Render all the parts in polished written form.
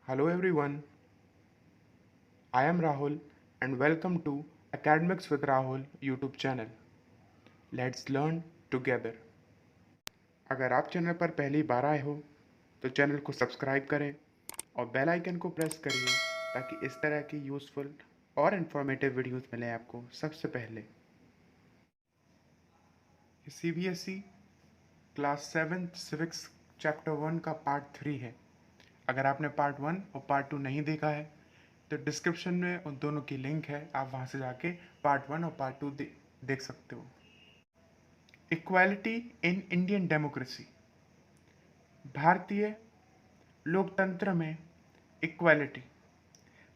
Hello everyone, I am Rahul and welcome to Academics with Rahul YouTube channel. Let's learn together. अगर आप channel पर पहली बार आए हो तो चैनल को सब्सक्राइब करें और बेल आइकन को प्रेस करिए ताकि इस तरह की यूज़फुल और इन्फॉर्मेटिव वीडियोस मिलें आपको सबसे पहले। CBSE क्लास 7 सिविक्स चैप्टर 1 का पार्ट 3 है। अगर आपने पार्ट 1 और पार्ट 2 नहीं देखा है तो डिस्क्रिप्शन में उन दोनों की लिंक है, आप वहाँ से जाके पार्ट 1 और पार्ट 2 देख सकते हो। इक्वालिटी इन इंडियन डेमोक्रेसी, भारतीय लोकतंत्र में equality.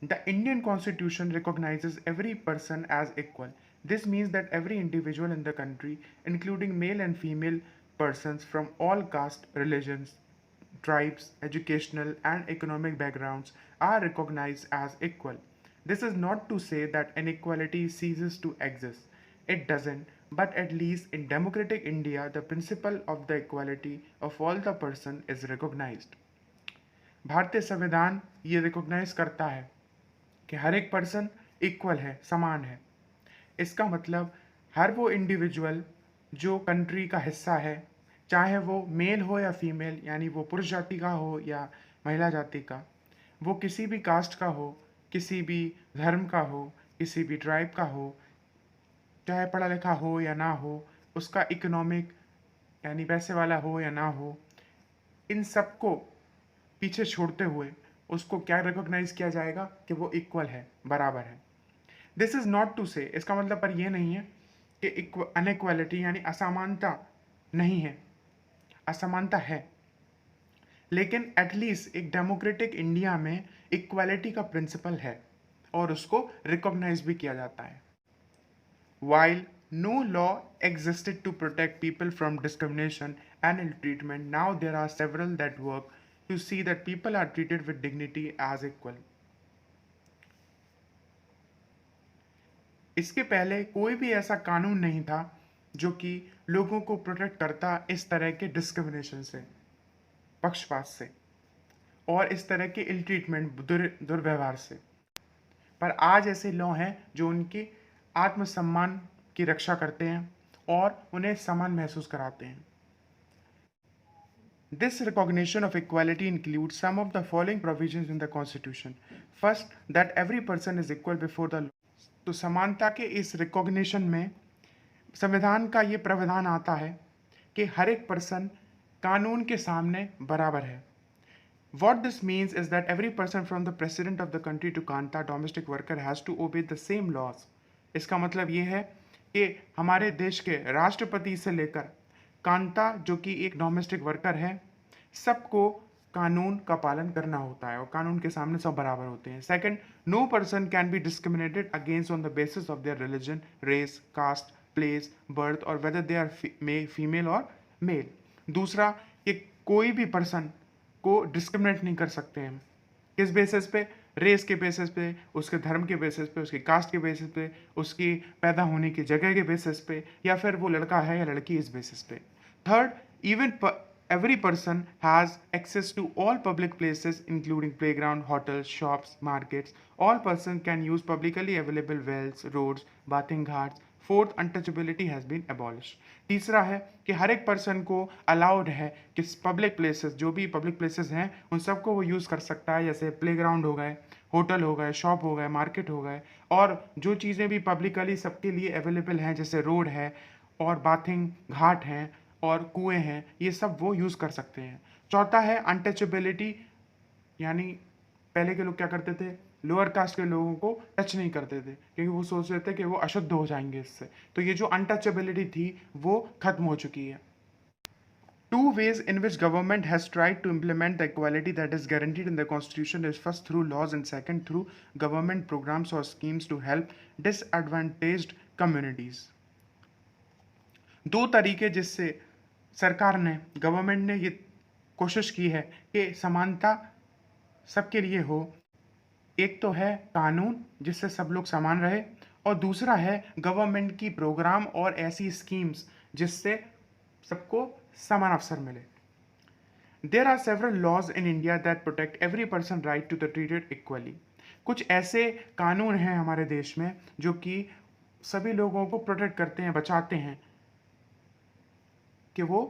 The Indian constitution recognizes every person as equal. This means that every individual in the country, including male and female persons from all caste, religions, tribes, educational, and economic backgrounds, are recognized as equal. This is not to say that inequality ceases to exist. It doesn't, but at least in democratic India, the principle of the equality of all the person is recognized. भारतीय संविधान ये recognise करता है कि हर एक person equal है, समान है। इसका मतलब हर वो इंडिविजुअल जो कंट्री का हिस्सा है, चाहे वो मेल हो या फीमेल, यानी वो पुरुष जाति का हो या महिला जाति का, वो किसी भी कास्ट का हो, किसी भी धर्म का हो, किसी भी ट्राइब का हो, चाहे पढ़ा लिखा हो या ना हो, उसका इकोनॉमिक यानी पैसे वाला हो या ना हो, इन सबको पीछे छोड़ते हुए उसको क्या रिकॉग्नाइज किया जाएगा कि वो इक्वल है, बराबर है। दिस इज नॉट टू से, इसका मतलब पर यह नहीं है कि अनइक्वालिटी यानी असमानता नहीं है, असमानता है, लेकिन एटलीस्ट एक डेमोक्रेटिक इंडिया में इक्वालिटी का प्रिंसिपल है और उसको रिकॉग्नाइज भी किया जाता है। While no law existed to protect people from discrimination and ill treatment, now there are several that work to see that people are treated with dignity as equal. इसके पहले कोई भी ऐसा कानून नहीं था जो कि लोगों को प्रोटेक्ट करता इस तरह के डिस्क्रिमिनेशन से, पक्षपात से और इस तरह के इल ट्रीटमेंट, दुर्व्यवहार से। पर आज ऐसे लॉ हैं जो उनके आत्मसम्मान की रक्षा करते हैं और उन्हें समान महसूस कराते हैं। This recognition of equality includes some of the following provisions in the Constitution. First, that every person is equal before the law. तो समानता के इस रिकॉग्निशन में संविधान का ये प्रावधान आता है कि हर एक पर्सन कानून के सामने बराबर है। What this means is that every person from the president of the country to Kanta domestic worker has to obey the same laws. इसका मतलब ये है कि हमारे देश के राष्ट्रपति से लेकर कांता जो कि एक डोमेस्टिक वर्कर है, सबको कानून का पालन करना होता है और कानून के सामने सब बराबर होते हैं। Second, no person can be discriminated against on the basis of their religion, race, caste, place, birth और वेदर दे आर फीमेल और मेल। दूसरा, कि कोई भी पर्सन को डिस्क्रिमिनेट नहीं कर सकते हैं। किस बेसिस पे? रेस के बेसिस पे, उसके धर्म के बेसिस पे, उसकी कास्ट के बेसिस पे, उसकी पैदा होने की जगह के बेसिस पे, या फिर वो लड़का है या लड़की इस बेसिस पे। Third, even every person has access to all public places including playground, hotels, shops, markets. All persons can use publicly available wells, roads, bathing ghats. Fourth, untouchability has been abolish. तीसरा है कि हर एक person को allowed है कि public places, जो भी public places हैं उन सबको वो यूज़ कर सकता है, जैसे प्लेग्राउंड हो गए, होटल हो गए, शॉप हो गए, मार्केट हो गए, और जो चीज़ें भी पब्लिकली सबके लिए अवेलेबल हैं जैसे रोड है और बाथिंग घाट हैं और कुएं हैं, ये सब वो यूज़ कर सकते हैं। चौथा है अनटचेबिलिटी, यानी पहले के लोग क्या करते थे, लोअर कास्ट के लोगों को टच नहीं करते थे क्योंकि वो सोच रहे थे कि वो अशुद्ध हो जाएंगे इससे। तो ये जो अनटचेबिलिटी थी वो खत्म हो चुकी है। Two ways in which government has tried to implement the equality that is guaranteed in the constitution is first through laws and second through government programs or schemes to help disadvantaged communities. दो तरीके जिससे सरकार ने, government ने ये कोशिश की है कि समानता सबके लिए हो। एक तो है कानून जिससे सब लोग समान रहे, और दूसरा है गवर्नमेंट की प्रोग्राम और ऐसी स्कीम्स जिससे सबको समान अवसर मिले। There are several laws in India that protect every person right to the treated equally. कुछ ऐसे कानून हैं हमारे देश में जो कि सभी लोगों को प्रोटेक्ट करते हैं, बचाते हैं कि वो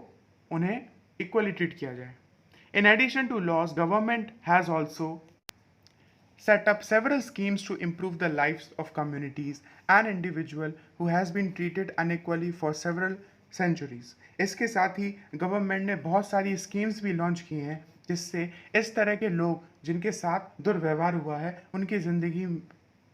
उन्हें इक्वली ट्रीट किया जाए। In addition to laws, government has also set up several schemes to improve the lives of communities and individual who has been treated unequally for several centuries। इसके साथ ही गवर्नमेंट ने बहुत सारी स्कीम्स भी launch की हैं जिससे इस तरह के लोग जिनके साथ दुर्व्यवहार हुआ है उनकी ज़िंदगी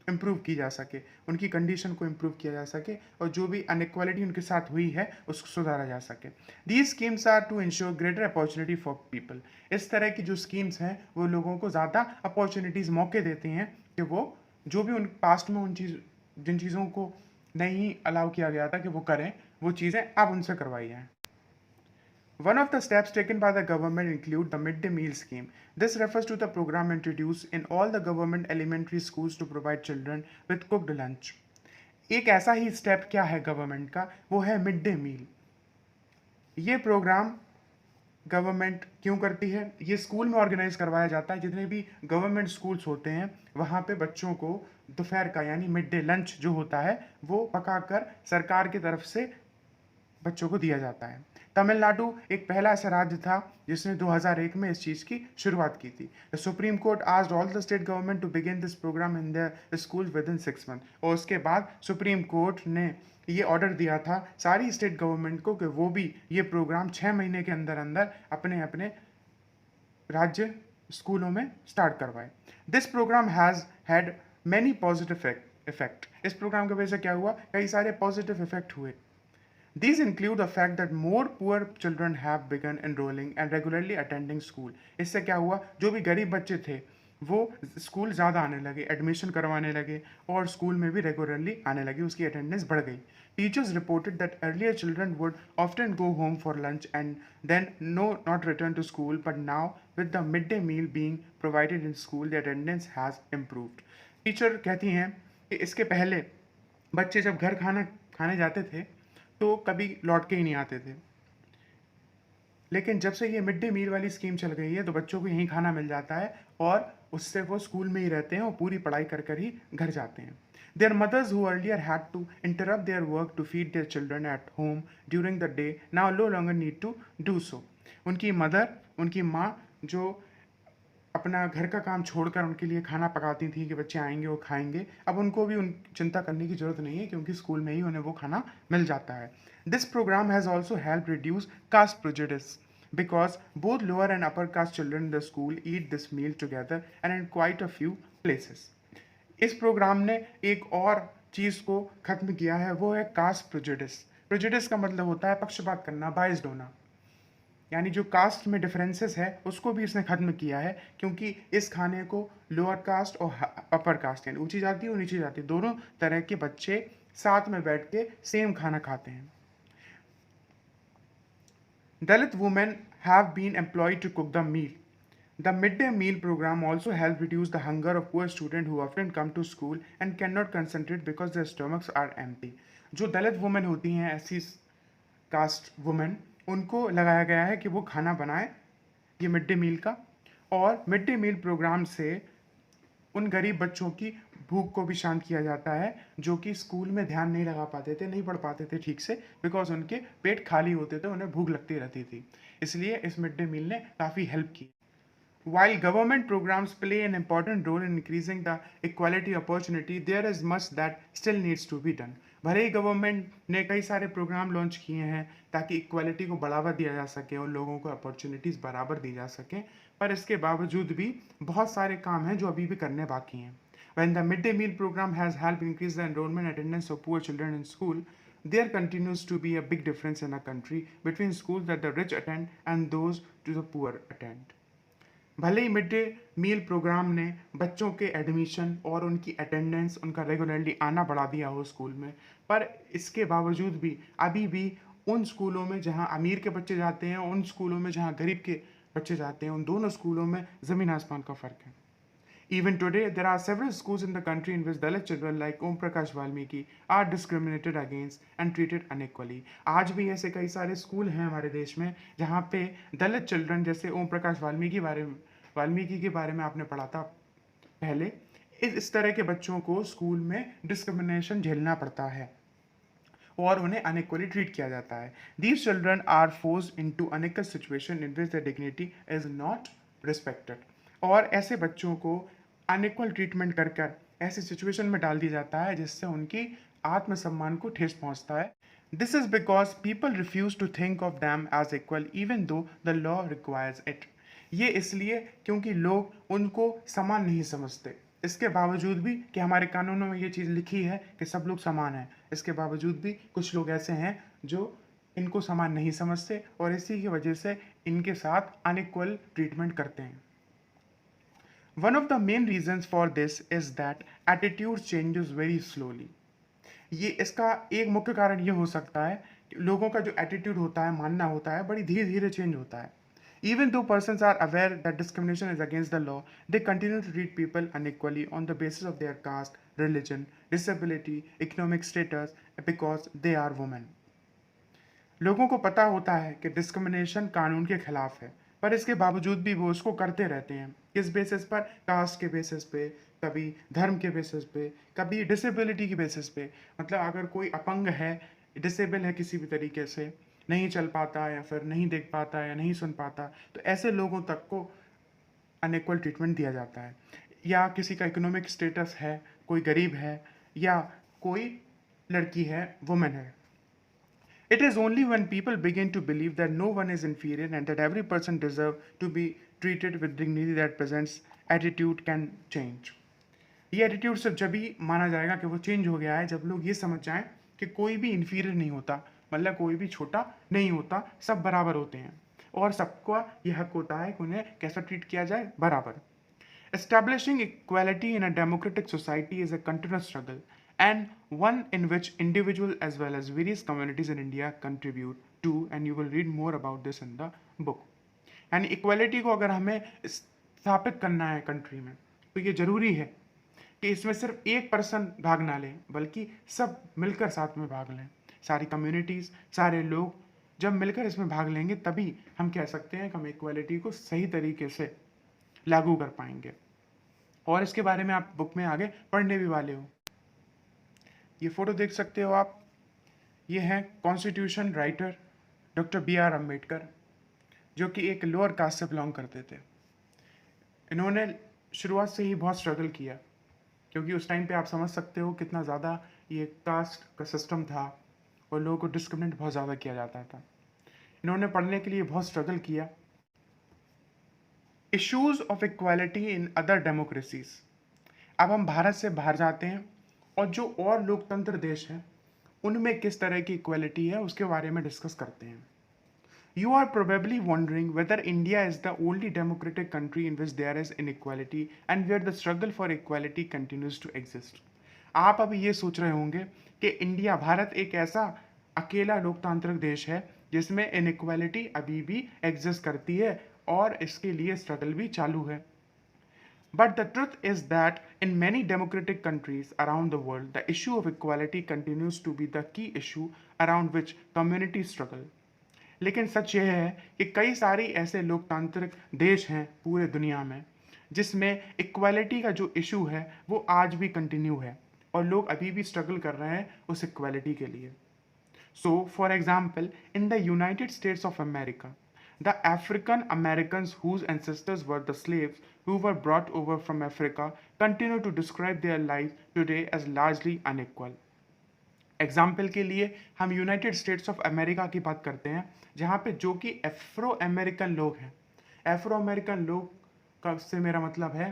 इम्प्रूव की जा सके, उनकी कंडीशन को इम्प्रूव किया जा सके और जो भी अनइक्वालिटी उनके साथ हुई है उसको सुधारा जा सके। These schemes are to ensure greater opportunity for people. इस तरह की जो स्कीम्स हैं वो लोगों को ज़्यादा अपॉर्चुनिटीज़, मौके देती हैं कि वो जो भी उन पास्ट में जिन चीज़ों को नहीं अलाउ किया गया था कि वो करें, वो चीज़ें अब उनसे करवाई जाएँ। One of the steps taken by the government include the midday meal scheme. This refers to the program introduced in all the government elementary schools to provide children with cooked lunch. एक ऐसा ही step क्या है government का, वो है mid day मील। ये programme government क्यों करती है? ये स्कूल में ऑर्गेनाइज करवाया जाता है। जितने भी गवर्नमेंट स्कूल्स होते हैं वहाँ पे बच्चों को दोपहर का यानी मिड डे लंच जो होता है वो पकाकर सरकार की तरफ से बच्चों को दिया जाता है। तमिलनाडु एक पहला ऐसा राज्य था जिसने 2001 में इस चीज़ की शुरुआत की थी। The supreme court asked all the state government to begin this program in the school with in 6 month. और उसके बाद सुप्रीम कोर्ट ने ये ऑर्डर दिया था सारी स्टेट गवर्नमेंट को कि वो भी ये प्रोग्राम 6 महीने के अंदर अंदर अपने अपने राज्य स्कूलों में स्टार्ट करवाए। This program has had many positive effect. इस प्रोग्राम की वजह से क्या हुआ, कई सारे पॉजिटिव इफेक्ट हुए। These include the fact that more poor children have begun enrolling and regularly attending school। इससे क्या हुआ, जो भी गरीब बच्चे थे वो स्कूल ज़्यादा आने लगे, एडमिशन करवाने लगे और स्कूल में भी रेगुलरली आने लगे, उसकी अटेंडेंस बढ़ गई। Teachers reported that earlier children would often go home for lunch and then not return to school, but now with the mid day meal being provided in school the attendance has improved. Teacher कहती हैं कि इसके पहले बच्चे जब घर खाने जाते थे तो कभी लौट के ही नहीं आते थे, लेकिन जब से ये मिड डे मील वाली स्कीम चल गई है तो बच्चों को यहीं खाना मिल जाता है और उससे वो स्कूल में ही रहते हैं और पूरी पढ़ाई कर कर ही घर जाते हैं। Their mothers who earlier had to interrupt their work to feed their children at home during the day now no longer need to do so. उनकी माँ जो अपना घर का काम छोड़कर उनके लिए खाना पकाती थी कि बच्चे आएंगे वो खाएंगे, अब उनको भी उन चिंता करने की ज़रूरत नहीं है क्योंकि स्कूल में ही उन्हें वो खाना मिल जाता है। This program has also help reduce caste prejudice because both lower and upper caste children in the school eat this meal together and in quite a few places. इस प्रोग्राम ने एक और चीज़ को ख़त्म किया है, वो है कास्ट प्रेजुडिस। प्रेजुडिस का मतलब होता है पक्षपात करना, बाइस्ड होना, यानी जो कास्ट में डिफरेंसेस है उसको भी इसने ख़त्म किया है क्योंकि इस खाने को लोअर कास्ट और अपर कास्ट यानी ऊंची जाति और नीची जाति दोनों तरह के बच्चे साथ में बैठ के सेम खाना खाते हैं। Dalit women have been employed to cook the meal. The mid day meal programme also help reduce the hunger of poor student who often come to school and can not concentrate because their stomachs are empty. जो Dalit women होती हैं, ऐसी cast women, उनको लगाया गया है कि वो खाना बनाए ये मिड डे मील का, और मिड डे मील प्रोग्राम से उन गरीब बच्चों की भूख को भी शांत किया जाता है जो कि स्कूल में ध्यान नहीं लगा पाते थे, नहीं पढ़ पाते थे ठीक से, बिकॉज उनके पेट खाली होते थे, उन्हें भूख लगती रहती थी। इसलिए इस मिड डे मील ने काफ़ी हेल्प की। While government programs play an important role in increasing the equality opportunity, there is much that still needs to be done। भले ही गवर्नमेंट ने कई सारे प्रोग्राम लॉन्च किए हैं ताकि इक्वालिटी को बढ़ावा दिया जा सके और लोगों को अपॉर्चुनिटीज़ बराबर दी जा सकें, पर इसके बावजूद भी बहुत सारे काम हैं जो अभी भी करने बाकी हैं। When the midday meal program has helped increase the enrollment and attendance of poor children in school, there continues to be a big difference in our country between schools that the rich attend and those to the poor attend। भले ही mid day meal programme ने बच्चों के admission और उनकी attendance, उनका regularly आना बढ़ा दिया हो स्कूल में, पर इसके बावजूद भी अभी भी उन स्कूलों में जहां अमीर के बच्चे जाते हैं, उन स्कूलों में जहां गरीब के बच्चे जाते हैं, उन दोनों स्कूलों में ज़मीन आसमान का फ़र्क है। Even today, there are several schools in the country in which Dalit children like Om Prakash Valmiki are discriminated against and treated unequally. आज भी ऐसे कई सारे स्कूल हैं हमारे देश में जहाँ पे दलित चिल्ड्रन, जैसे ओम प्रकाश वाल्मीकि के बारे में आपने पढ़ा था पहले, इस तरह के बच्चों को स्कूल में डिस्क्रिमिनेशन झेलना पड़ता है और उन्हें अनइक्वली ट्रीट किया जाता है. These children are forced into unequal situation in which their dignity is not respected. और ऐसे बच्चों को अनइक्वल ट्रीटमेंट कर कर ऐसी सिचुएशन में डाल दिया जाता है जिससे उनकी आत्मसम्मान को ठेस पहुंचता है. This is because people refuse to think of them as equal even though the law requires it. ये इसलिए क्योंकि लोग उनको समान नहीं समझते. इसके बावजूद भी कि हमारे कानूनों में ये चीज़ लिखी है कि सब लोग समान हैं, इसके बावजूद भी कुछ लोग ऐसे हैं जो इनको समान नहीं समझते और इसी की वजह से इनके साथ अनइक्वल ट्रीटमेंट करते हैं. One of the main reasons for this is that attitude changes very slowly. ये इसका एक मुख्य कारण ये हो सकता है कि लोगों का जो एटीट्यूड होता है, मानना होता है, बड़ी धीरे धीरे चेंज होता है. Even though persons are aware that discrimination is against the law, they continue to treat people unequally on the basis of their caste, religion, disability, economic status, because they are women. लोगों को पता होता है कि discrimination कानून के खिलाफ है, पर इसके बावजूद भी वो उसको करते रहते हैं. किस बेसिस पर? कास्ट के बेसिस पे, कभी धर्म के बेसिस पे, कभी डिसेबिलिटी के बेसिस पे. मतलब अगर कोई अपंग है, डिसेबल है किसी भी तरीके से, नहीं चल पाता या फिर नहीं देख पाता या नहीं सुन पाता, तो ऐसे लोगों तक को अनइक्वल ट्रीटमेंट दिया जाता है. या किसी का इकोनॉमिक स्टेटस है, कोई गरीब है या कोई लड़की है, वुमेन है. It is only when people begin to believe that no one is inferior and that every person deserves to be treated with dignity that presents attitude can change. ये एटीट्यूड सिर्फ जब ही माना जाएगा कि वो चेंज हो गया है जब लोग ये समझ जाएं कि कोई भी इन्फीरियर नहीं होता, मतलब कोई भी छोटा नहीं होता, सब बराबर होते हैं और सबका ये हक होता है कि उन्हें कैसा ट्रीट किया जाए, बराबर. Establishing equality in a democratic society is a continuous struggle and one in which individuals as well as various communities in India contribute to, and you will read more about this in the book. यानी equality को अगर हमें स्थापित करना है country में तो ये ज़रूरी है कि इसमें सिर्फ एक पर्सन भाग ना लें, बल्कि सब मिलकर साथ में भाग लें. सारी कम्युनिटीज़, सारे लोग जब मिलकर इसमें भाग लेंगे तभी हम कह सकते हैं कि हम इक्वालिटी को सही तरीके से लागू कर पाएंगे. और इसके बारे में आप बुक में आगे पढ़ने भी वाले हो. ये फोटो देख सकते हो आप, ये हैं constitution writer doctor B.R. Ambedkar, जो कि एक लोअर कास्ट से बिलोंग करते थे. इन्होंने शुरुआत से ही बहुत स्ट्रगल किया क्योंकि उस टाइम पे आप समझ सकते हो कितना ज़्यादा ये कास्ट का सिस्टम था और लोगों को डिस्क्रिमिनेट बहुत ज़्यादा किया जाता था. इन्होंने पढ़ने के लिए बहुत स्ट्रगल किया. Issues of equality in other democracies. अब हम भारत से बाहर जाते हैं और जो और लोकतंत्र देश हैं उनमें किस तरह की इक्वालिटी है उसके बारे में डिस्कस करते हैं. You are probably wondering whether India is the only democratic country in which there is inequality and where the struggle for equality continues to exist. आप अभी ये सोच रहे होंगे कि इंडिया, भारत एक ऐसा अकेला लोकतांत्रिक देश है जिसमें इनइक्वालिटी अभी भी एग्जिस्ट करती है और इसके लिए स्ट्रगल भी चालू है. But the truth is that in many democratic countries around the world, the issue of equality continues to be the key issue around which communities struggle. लेकिन सच यह है कि कई सारी ऐसे लोकतांत्रिक देश हैं पूरे दुनिया में जिसमें इक्वालिटी का जो इशू है वो आज भी कंटिन्यू है और लोग अभी भी स्ट्रगल कर रहे हैं उस इक्वालिटी के लिए. So for example, in the United states of America, the African Americans whose ancestors were the slaves who were brought over from Africa continue to describe their life today as largely unequal. Example के लिए हम United states of America की बात करते हैं जहाँ पे जो कि एफ्रो अमेरिकन लोग हैं. एफ्रो अमेरिकन लोग का से मेरा मतलब है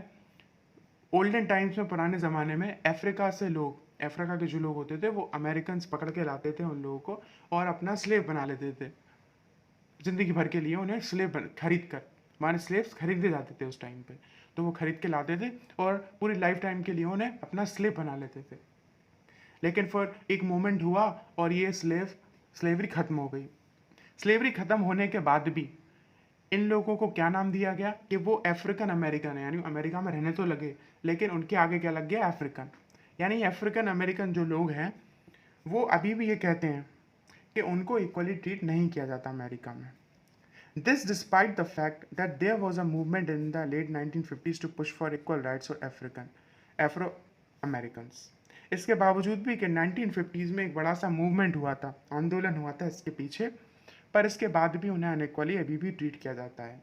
ओल्डन टाइम्स में, पुराने ज़माने में अफ्रीका से लोग, अफ्रीका के जो लोग होते थे वो अमेरिकन्स पकड़ के लाते थे उन लोगों को और अपना स्लेव बना लेते थे. ज़िंदगी भर के लिए उन्हें स्लेव खरीद कर, माने स्लेव्स खरीदे जाते थे उस टाइम पे, तो वो खरीद के लाते थे और पूरी लाइफ टाइम के लिए उन्हें अपना स्लेव बना लेते थे. लेकिन फिर एक मोमेंट हुआ और ये स्लेवरी ख़त्म हो गई. स्लेवरी ख़त्म होने के बाद भी इन लोगों को क्या नाम दिया गया कि वो अफ्रीकन अमेरिकन है, यानी अमेरिका में रहने तो लगे लेकिन उनके आगे क्या लग गया, अफ्रीकन। यानी अफ्रीकन अमेरिकन जो लोग हैं वो अभी भी ये कहते हैं कि उनको इक्वली ट्रीट नहीं किया जाता अमेरिका में। This despite the fact that there was a movement in the late 1950s to push for equal rights for Afro Americans। इसके बावजूद भी कि 1950s में एक बड़ा सा मूवमेंट हुआ था, आंदोलन हुआ था इसके पीछे, पर इसके बाद भी उन्हें अनइक्वली अभी भी ट्रीट किया जाता है।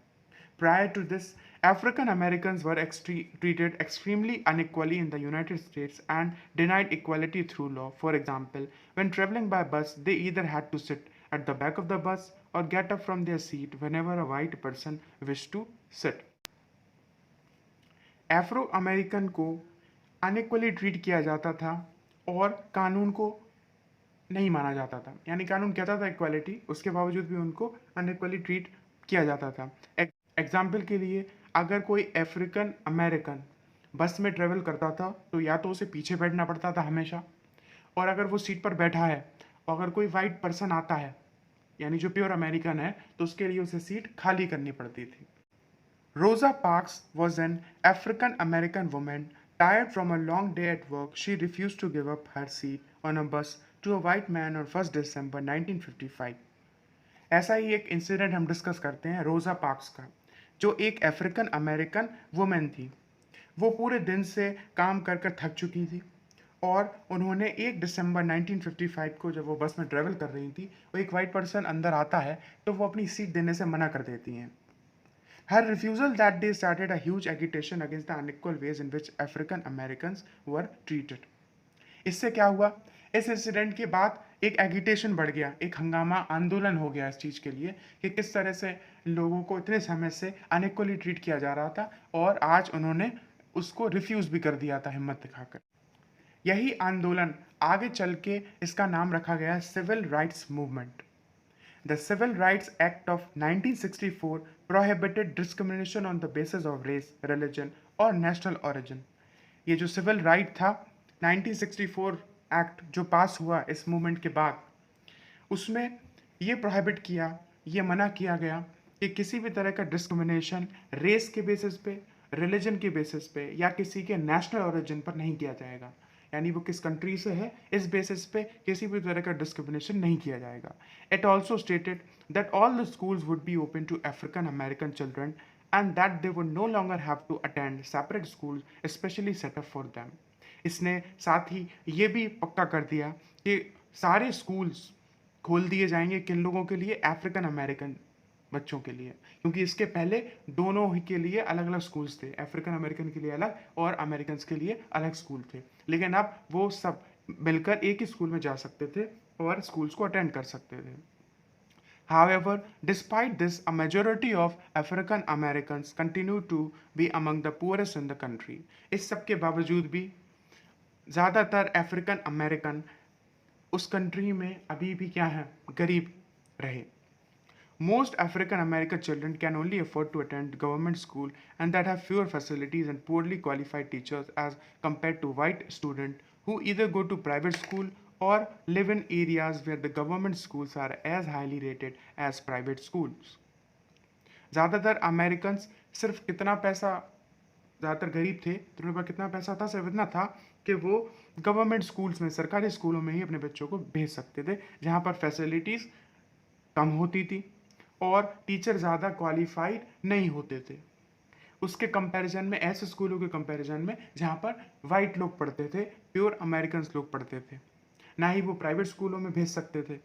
Prior to this, African Americans were treated extremely unequally in the United States and denied equality through law. For example, when traveling by bus, they either had to sit at the back of the bus or get up from their seat whenever a white person wished to sit. Afro American को unequally treat किया जाता था और कानून को नहीं माना जाता था, यानी कानून कहता था इक्वालिटी, उसके बावजूद भी उनको अनइक्वली ट्रीट किया जाता था। एग्जाम्पल के लिए, अगर कोई अफ्रीकन अमेरिकन बस में ट्रेवल करता था तो या तो उसे पीछे बैठना पड़ता था हमेशा, और अगर वो सीट पर बैठा है और अगर कोई वाइट पर्सन आता है यानी जो प्योर अमेरिकन है तो उसके लिए उसे सीट खाली करनी पड़ती थी। रोजा parks was an African American women tired from a long day at work. She refused to give up her seat on a bus to a white man on 1st December 1955। ऐसा ही एक incident हम discuss करते हैं रोजा parks का, जो एक African American women थी। वो पूरे दिन से काम कर कर थक चुकी थी और उन्होंने 1 दिसंबर 1955 को जब वो बस में ट्रेवल कर रही थी, वो एक वाइट पर्सन अंदर आता है तो वो अपनी सीट देने से मना कर देती हैं। Her refusal that day started a huge agitation against the unequal ways in which African Americans were treated। इससे क्या हुआ, इस इंसिडेंट के बाद एक एगिटेशन बढ़ गया, एक हंगामा आंदोलन हो गया इस चीज़ के लिए कि किस तरह से लोगों को इतने समय से अनइक्वली ट्रीट किया जा रहा था, और आज उन्होंने उसको रिफ्यूज़ भी कर दिया था हिम्मत दिखाकर। यही आंदोलन आगे चल के इसका नाम रखा गया civil rights movement. The Civil Rights Act of 1964 prohibited discrimination on the basis of race, religion और national origin। ये जो सिविल राइट था 1964 एक्ट जो पास हुआ इस मूवमेंट के बाद, उसमें ये प्रोहिबिट किया, ये मना किया गया कि किसी भी तरह का डिस्क्रिमिनेशन रेस के बेसिस पे, रिलीजन के बेसिस पे या किसी के नेशनल ओरिजिन पर नहीं किया जाएगा, यानी वो किस कंट्री से है इस बेसिस पे किसी भी तरह का डिस्क्रिमिनेशन नहीं किया जाएगा। It also stated that all the schools would be open to African American children and that they would no longer have to attend separate schools specially set up for them. इसने साथ ही ये भी पक्का कर दिया कि सारे स्कूल्स खोल दिए जाएंगे किन लोगों के लिए, अफ्रीकन अमेरिकन बच्चों के लिए, क्योंकि इसके पहले दोनों ही के लिए अलग अलग स्कूल्स थे, अफ्रीकन अमेरिकन के लिए अलग और अमेरिकन के लिए अलग स्कूल थे, लेकिन अब वो सब मिलकर एक ही स्कूल में जा सकते थे और स्कूल्स को अटेंड कर सकते थे। However, despite this, a majority of African Americans continue to be among the poorest in the country। इस सब के बावजूद भी ज़्यादातर अफ्रीकन अमेरिकन उस कंट्री में अभी भी क्या है, गरीब रहे। Most African American children can only afford to attend government school and that have fewer facilities and poorly qualified teachers as compared to white students who either go to private school or live in areas where the government schools are as highly rated as private schools। ज़्यादातर American सिर्फ कितना पैसा, ज़्यादातर गरीब थे तो उनके पास कितना पैसा था, सिर्फ इतना था कि वो गवर्नमेंट स्कूल्स में, सरकारी स्कूलों में ही अपने बच्चों को भेज सकते थे, जहाँ पर फैसिलिटीज़ कम होती थी और टीचर ज़्यादा क्वालिफाइड नहीं होते थे उसके कंपैरिजन में, ऐसे स्कूलों के कंपैरिजन में जहाँ पर वाइट लोग पढ़ते थे, प्योर अमेरिकन लोग पढ़ते थे, ना ही वो प्राइवेट स्कूलों में भेज सकते थे।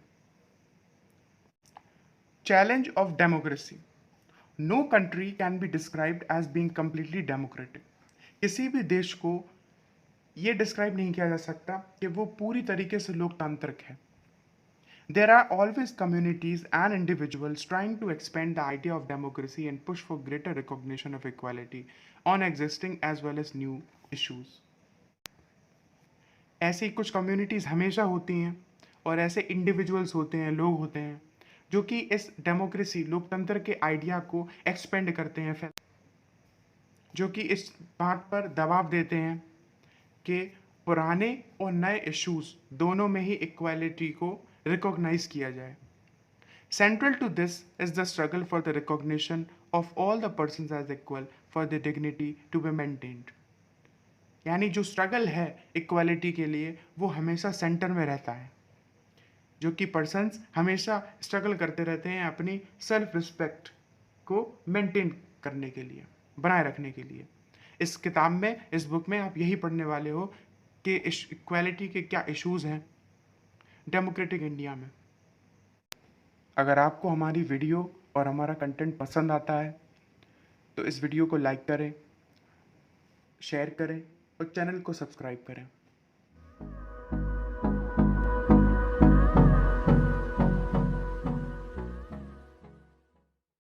Challenge of democracy. No country can be described as being completely democratic. किसी भी देश को ये डिस्क्राइब नहीं किया जा सकता कि वो पूरी तरीके से लोकतांत्रिक है। There are always communities and individuals trying to expand the idea of democracy and push for greater recognition of equality on existing as well as new issues। ऐसी कुछ कम्युनिटीज़ हमेशा होती हैं और ऐसे इंडिविजुअल्स होते हैं, लोग होते हैं जो कि इस डेमोक्रेसी, लोकतंत्र के आइडिया को एक्सपेंड करते हैं, जो कि इस बात पर दबाव देते हैं कि पुराने और नए इश्यूज दोनों में ही इक्वालिटी को रिकॉग्नाइज किया जाए। Central to this is the struggle for the recognition of all the persons as equal for their dignity to be maintained. यानी जो स्ट्रगल है इक्वालिटी के लिए वो हमेशा सेंटर में रहता है, जो कि पर्सन्स हमेशा स्ट्रगल करते रहते हैं अपनी सेल्फ रिस्पेक्ट को मेंटेन करने के लिए, बनाए रखने के लिए। इस किताब में, इस बुक में आप यही पढ़ने वाले हो कि इक्वालिटी के क्या इश्यूज़ हैं डेमोक्रेटिक इंडिया में। अगर आपको हमारी वीडियो और हमारा कंटेंट पसंद आता है तो इस वीडियो को लाइक करें, शेयर करें और चैनल को सब्सक्राइब करें।